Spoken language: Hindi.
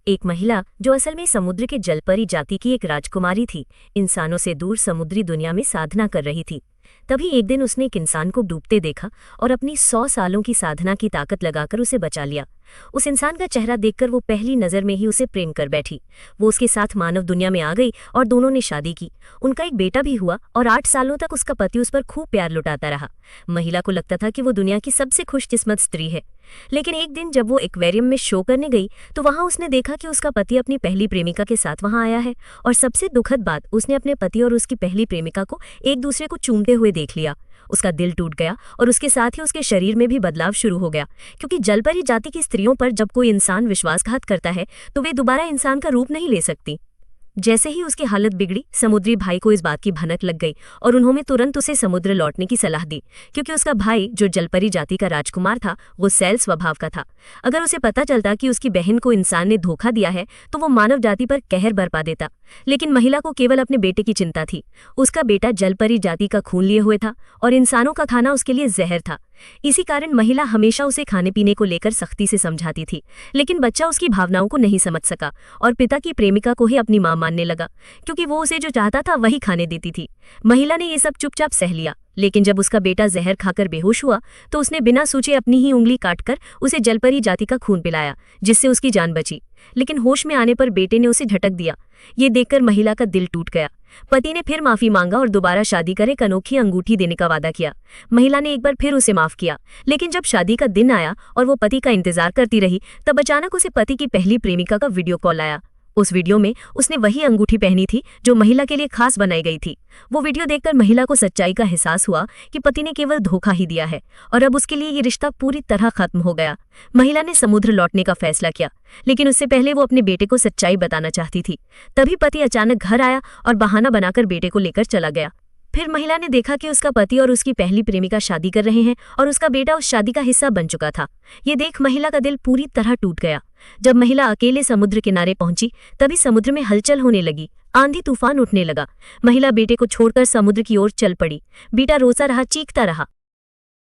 एक महिला जो असल में समुद्र के जलपरी जाति की एक राजकुमारी थी, इंसानों से दूर समुद्री दुनिया में साधना कर रही थी। तभी एक दिन उसने एक इंसान को डूबते देखा और अपनी 100 सालों की साधना की ताकत लगाकर उसे बचा लिया। उस इंसान का चेहरा देखकर वो पहली नज़र में ही उसे प्रेम कर बैठी। वो उसके साथ मानव दुनिया में आ गई और दोनों ने शादी की। उनका एक बेटा भी हुआ और 8 सालों तक उसका पति उस पर खूब प्यार लुटाता रहा। महिला को लगता था कि वो दुनिया की सबसे खुशकिस्मत स्त्री है। लेकिन एक दिन जब वो एक्वेरियम में शो करने गई तो वहां उसने देखा कि उसका पति अपनी पहली प्रेमिका के साथ वहां आया है। और सबसे दुखद बात, उसने अपने पति और उसकी पहली प्रेमिका को एक दूसरे को चूमते हुए देख लिया। उसका दिल टूट गया और उसके साथ ही उसके शरीर में भी बदलाव शुरू हो गया, क्योंकि जलपरी जाति की स्त्रियों पर जब कोई इंसान विश्वासघात करता है तो वे दोबारा इंसान का रूप नहीं ले सकती। जैसे ही उसकी हालत बिगड़ी, समुद्री भाई को इस बात की भनक लग गई और उन्होंने तुरंत उसे समुद्र लौटने की सलाह दी, क्योंकि उसका भाई जो जलपरी जाति का राजकुमार था वो सैल स्वभाव का था। अगर उसे पता चलता कि उसकी बहन को इंसान ने धोखा दिया है तो वो मानव जाति पर कहर बरपा देता। लेकिन महिला को केवल अपने बेटे की चिंता थी। उसका बेटा जलपरी जाति का खून लिए हुए था और इंसानों का खाना उसके लिए जहर था। इसी कारण महिला हमेशा उसे खाने पीने को लेकर सख्ती से समझाती थी, लेकिन बच्चा उसकी भावनाओं को नहीं समझ सका और पिता की प्रेमिका को ही अपनी मां मानने लगा, क्योंकि वो उसे जो चाहता था वही खाने देती थी। महिला ने ये सब चुपचाप सह लिया, लेकिन जब उसका बेटा जहर खाकर बेहोश हुआ तो उसने बिना सोचे अपनी ही उंगली काटकर उसे जलपरी जाति का खून पिलाया, जिससे उसकी जान बची। लेकिन होश में आने पर बेटे ने उसे झटक दिया। ये देखकर महिला का दिल टूट गया। पति ने फिर माफी मांगा और दोबारा शादी कर एक अनोखी अंगूठी देने का वादा किया। महिला ने एक बार फिर उसे माफ किया, लेकिन जब शादी का दिन आया और वो पति का इंतजार करती रही, तब अचानक उसे पति की पहली प्रेमिका का वीडियो कॉल आया। उस वीडियो में उसने वही अंगूठी पहनी थी जो महिला के लिए खास बनाई गई थी। वो वीडियो देखकर महिला को सच्चाई का एहसास हुआ कि पति ने केवल धोखा ही दिया है और अब उसके लिए ये रिश्ता पूरी तरह खत्म हो गया। महिला ने समुद्र लौटने का फैसला किया, लेकिन उससे पहले वो अपने बेटे को सच्चाई बताना चाहती थी। तभी पति अचानक घर आया और बहाना बनाकर बेटे को लेकर चला गया। फिर महिला ने देखा कि उसका पति और उसकी पहली प्रेमिका शादी कर रहे हैं और उसका बेटा उस शादी का हिस्सा बन चुका था। ये देख महिला का दिल पूरी तरह टूट गया। जब महिला अकेले समुद्र किनारे पहुंची, तभी समुद्र में हलचल होने लगी, आंधी तूफान उठने लगा। महिला बेटे को छोड़कर समुद्र की ओर चल पड़ी। बेटा रोता रहा, चीखता रहा।